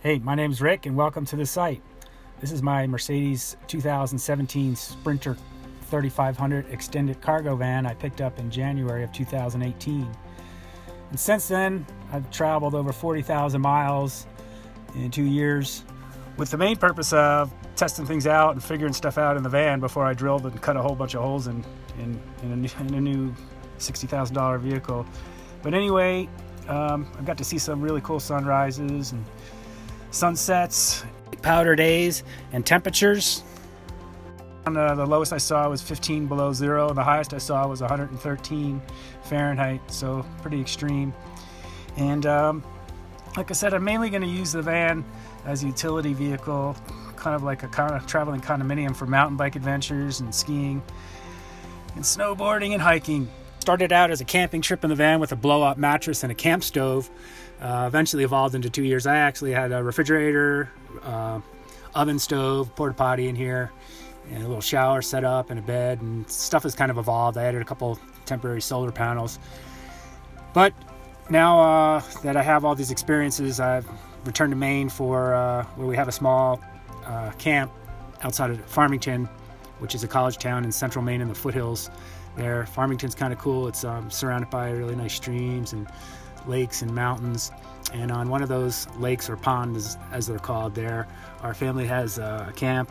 Hey, my name's Rick and welcome to the site. This is my Mercedes 2017 Sprinter 3500 extended cargo van I picked up in January of 2018. And since then, I've traveled over 40,000 miles in 2 years with the main purpose of testing things out and figuring stuff out in the van before I drilled and cut a whole bunch of holes in a new $60,000 vehicle. But anyway, I've got to see some really cool sunrises and sunsets, powder days, and temperatures. The lowest I saw was 15 below zero, and the highest I saw was 113 Fahrenheit, so pretty extreme. And like I said, I'm mainly going to use the van as a utility vehicle, kind of like a traveling condominium for mountain bike adventures and skiing and snowboarding and hiking. Started out as a camping trip in the van with a blow-up mattress and a camp stove. Eventually evolved into 2 years. I actually had a refrigerator, oven stove, porta potty in here, and a little shower set up and a bed, and stuff has kind of evolved. I added a couple temporary solar panels. But now that I have all these experiences, I've returned to Maine for where we have a small camp outside of Farmington, which is a college town in central Maine in the foothills there. Farmington's kind of cool. It's surrounded by really nice streams and lakes and mountains, and on one of those lakes or ponds as they're called there, our family has a camp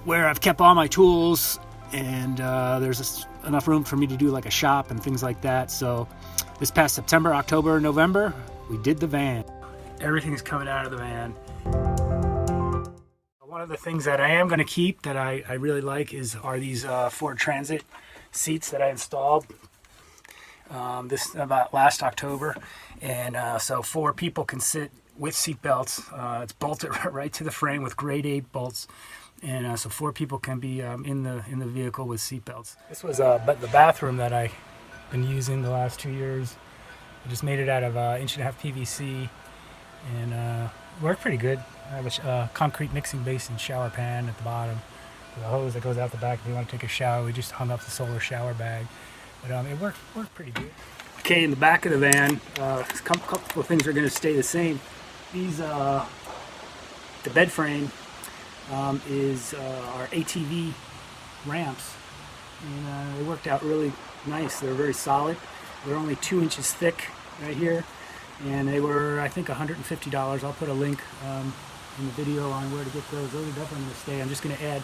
where I've kept all my tools, and there's enough room for me to do like a shop and things like that. So this past September, October, November, we did the van. Everything's coming out of the van. One of the things that I am going to keep that I really like are these Ford Transit seats that I installed this about last October, and so 4 people can sit with seat belts. It's bolted right to the frame with grade 8 bolts, and so 4 people can be in the vehicle with seat belts. This was the bathroom that I've been using the last 2 years. I just made it out of 1.5-inch PVC, and worked pretty good. I have a concrete mixing basin shower pan at the bottom with a hose that goes out the back if you want to take a shower. We just hung up the solar shower bag. But it worked pretty good. Okay, in the back of the van, a couple of things are going to stay the same. These, the bed frame is our ATV ramps, and they worked out really nice. They're very solid. They're only 2 inches thick right here, and they were, I think, $150. I'll put a link in the video on where to get those. Those are definitely going to stay. I'm just going to get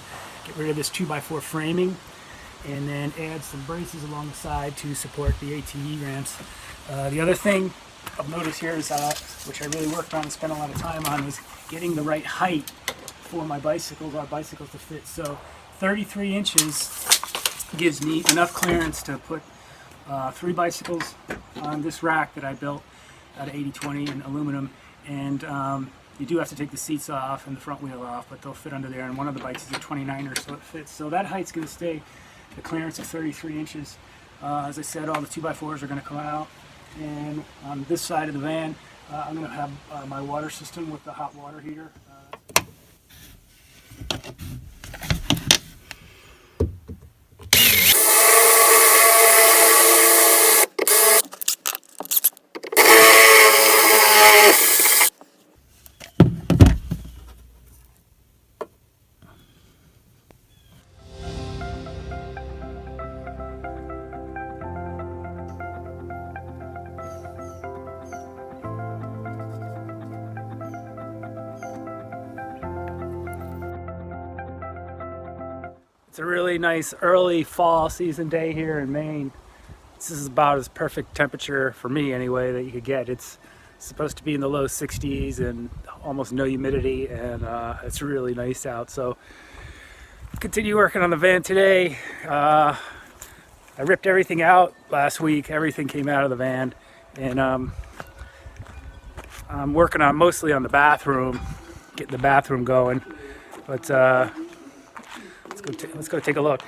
rid of this 2x4 framing, and then add some braces along the side to support the ATV ramps. The other thing I've noticed here is, which I really worked on and spent a lot of time on, is getting the right height for our bicycles to fit. So 33 inches gives me enough clearance to put 3 bicycles on this rack that I built out of 80/20 and aluminum, and you do have to take the seats off and the front wheel off, but they'll fit under there, and one of the bikes is a 29er, so it fits. So that height's going to stay the clearance of 33 inches. As I said, all the 2x4s are going to come out, and on this side of the van, I'm going to have my water system with the hot water heater. It's a really nice early fall season day here in Maine. This is about as perfect temperature, for me anyway, that you could get. It's supposed to be in the low 60s and almost no humidity, and it's really nice out. So continue working on the van today. I ripped everything out last week. Everything came out of the van, and I'm working on mostly on the bathroom, getting the bathroom going. But let's go take a look.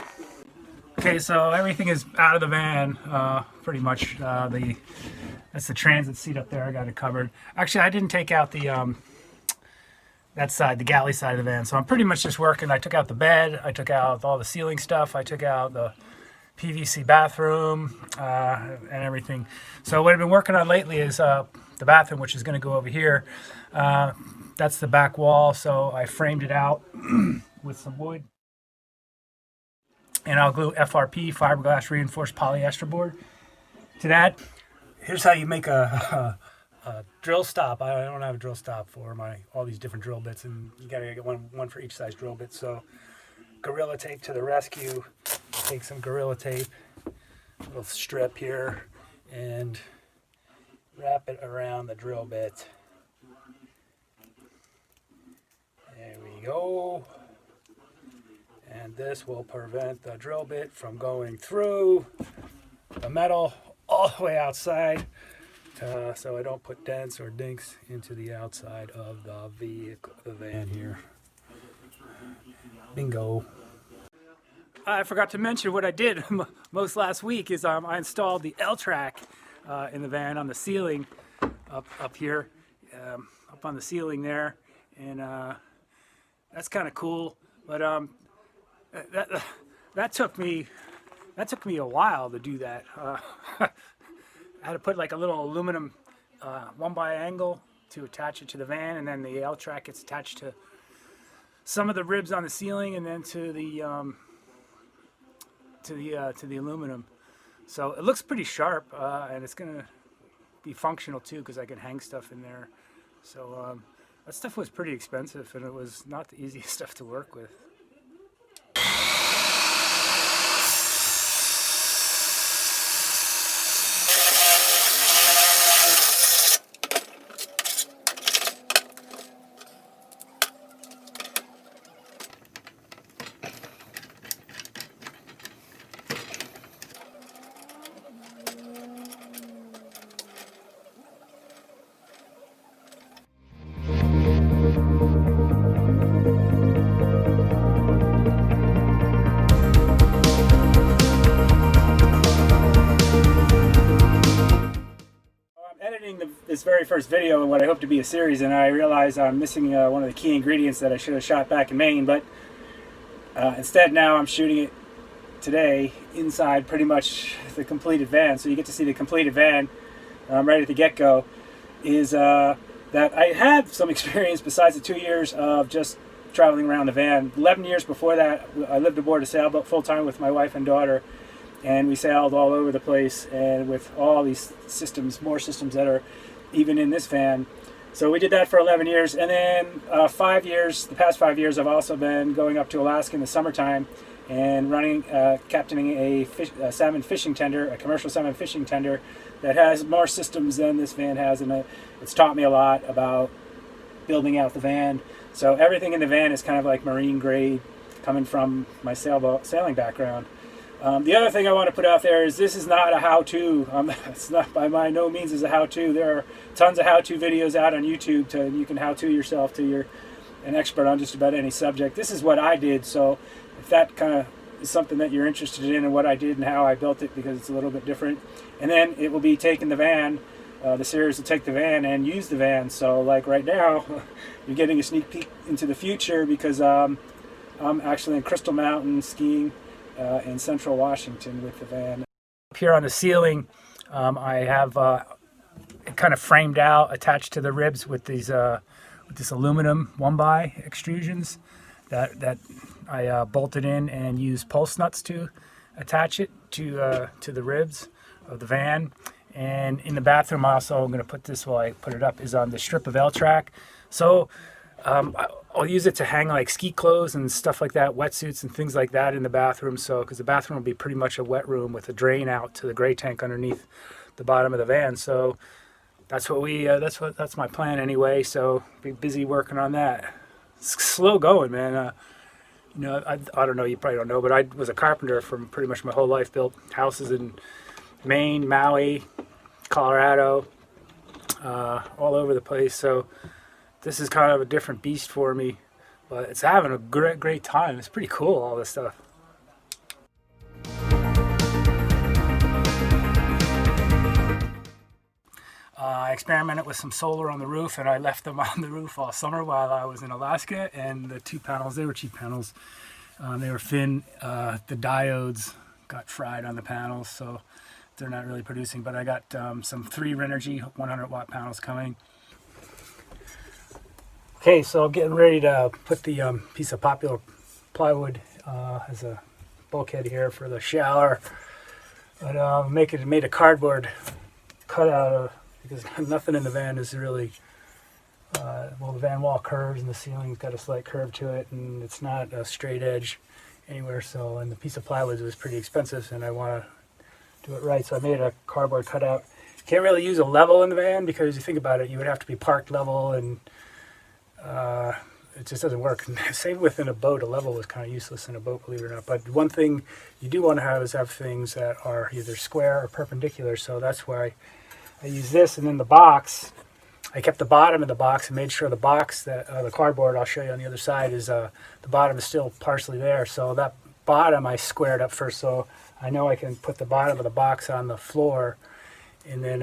Okay, so everything is out of the van, pretty much. That's the transit seat up there. I got it covered. Actually, I didn't take out the that side, the galley side of the van. So I'm pretty much just working. I took out the bed. I took out all the ceiling stuff. I took out the PVC bathroom and everything. So what I've been working on lately is the bathroom, which is going to go over here. that's the back wall, so I framed it out with some wood. And I'll glue FRP, fiberglass reinforced polyester board, to that. Here's how you make a drill stop. I don't have a drill stop for all these different drill bits, and you gotta get one for each size drill bit. So Gorilla Tape to the rescue. Take some Gorilla Tape, a little strip here, and wrap it around the drill bit. There we go. And this will prevent the drill bit from going through the metal all the way outside, so I don't put dents or dinks into the outside of the vehicle, the van here. Bingo. I forgot to mention what I did most last week is I installed the L-Track in the van on the ceiling up here, up on the ceiling there, and that's kind of cool. But that took me a while to do that. I had to put like a little aluminum 1x angle to attach it to the van, and then the L-Track gets attached to some of the ribs on the ceiling, and then to the aluminum. So it looks pretty sharp, and it's gonna be functional too because I can hang stuff in there. So that stuff was pretty expensive, and it was not the easiest stuff to work with. This very first video in what I hope to be a series, and I realized I'm missing one of the key ingredients that I should have shot back in Maine, but instead now I'm shooting it today inside pretty much the completed van, so you get to see the completed van right at the get-go. Is that I had some experience besides the 2 years of just traveling around the van. 11 years before that I lived aboard a sailboat full-time with my wife and daughter, and we sailed all over the place, and with all these systems, more systems that are even in this van. So we did that for 11 years, and then 5 years, the past 5 years, I've also been going up to Alaska in the summertime and running, captaining a salmon fishing tender, a commercial salmon fishing tender that has more systems than this van has, and it's taught me a lot about building out the van. So everything in the van is kind of like marine grade, coming from my sailing background. The other thing I want to put out there is this is not a how-to. It's not by no means is a how-to. There are tons of how-to videos out on YouTube you can how-to yourself till you're an expert on just about any subject. This is what I did, so if that kind of is something that you're interested in and what I did and how I built it, because it's a little bit different. And then it will be taking the van, the series will take the van and use the van. So like right now, you're getting a sneak peek into the future because I'm actually in Crystal Mountain skiing in Central Washington with the van. Up here on the ceiling, I have it kind of framed out, attached to the ribs with these with this aluminum 1x extrusions that I bolted in and used pulse nuts to attach it to the ribs of the van. And in the bathroom also, I'm going to put this while I put it up, is on the strip of L-Track. So I'll use it to hang like ski clothes and stuff like that, wetsuits and things like that in the bathroom. So, because the bathroom will be pretty much a wet room with a drain out to the gray tank underneath the bottom of the van. So that's what that's my plan anyway. So be busy working on that. It's slow going, man. You know, I don't know, you probably don't know, but I was a carpenter from pretty much my whole life. Built houses in Maine, Maui, Colorado, all over the place. So this is kind of a different beast for me, but it's having a great time. It's pretty cool, all this stuff. I experimented with some solar on the roof, and I left them on the roof all summer while I was in Alaska. And the 2 panels, they were cheap panels. They were thin. The diodes got fried on the panels, so they're not really producing. But I got some 3 Renogy 100-watt panels coming. Okay, so I'm getting ready to put the piece of popular plywood as a bulkhead here for the shower. But made a cardboard cutout because nothing in the van is really, well, the van wall curves and the ceiling's got a slight curve to it, and it's not a straight edge anywhere. So, and the piece of plywood was pretty expensive, and I want to do it right. So I made a cardboard cutout. Can't really use a level in the van because you think about it, you would have to be parked level, and it just doesn't work. Same within a boat, a level is kind of useless in a boat, believe it or not. But one thing you do want to have is have things that are either square or perpendicular. So that's why I use this. And then the box, I kept the bottom of the box and made sure the box, that the cardboard I'll show you on the other side, is the bottom is still partially there. So that bottom I squared up first, so I know I can put the bottom of the box on the floor, and then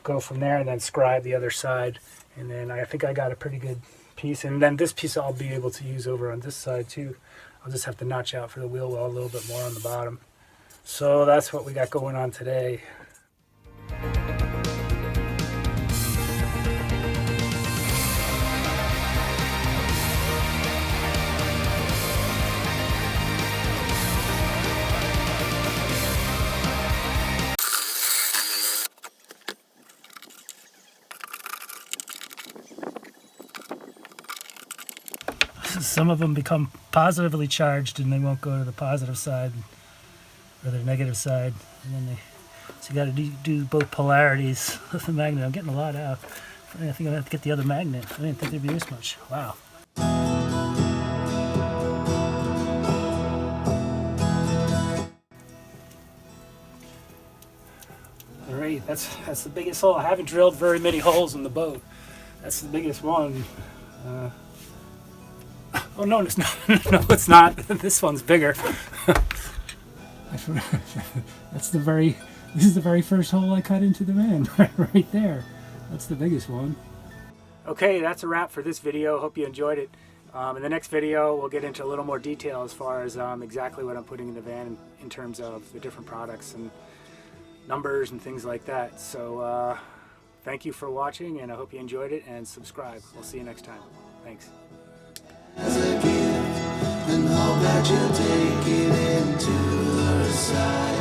go from there and then scribe the other side. And then I think I got a pretty good piece. And then this piece I'll be able to use over on this side too. I'll just have to notch out for the wheel well a little bit more on the bottom. So that's what we got going on today. Some of them become positively charged and they won't go to the positive side or the negative side, and then so you got to do both polarities with the magnet. I'm getting a lot out. I think I'm gonna have to get the other magnet. I didn't think there'd be this much. Wow. All right, that's the biggest hole. I haven't drilled very many holes in the boat. That's the biggest one. Oh no, it's not. No, it's not. This one's bigger. This is the very first hole I cut into the van, right there. That's the biggest one. Okay, that's a wrap for this video. Hope you enjoyed it. In the next video, we'll get into a little more detail as far as exactly what I'm putting in the van in terms of the different products and numbers and things like that. So thank you for watching, and I hope you enjoyed it, and subscribe. We'll see you next time. Thanks. As a gift, and hope that you'll take it into her side.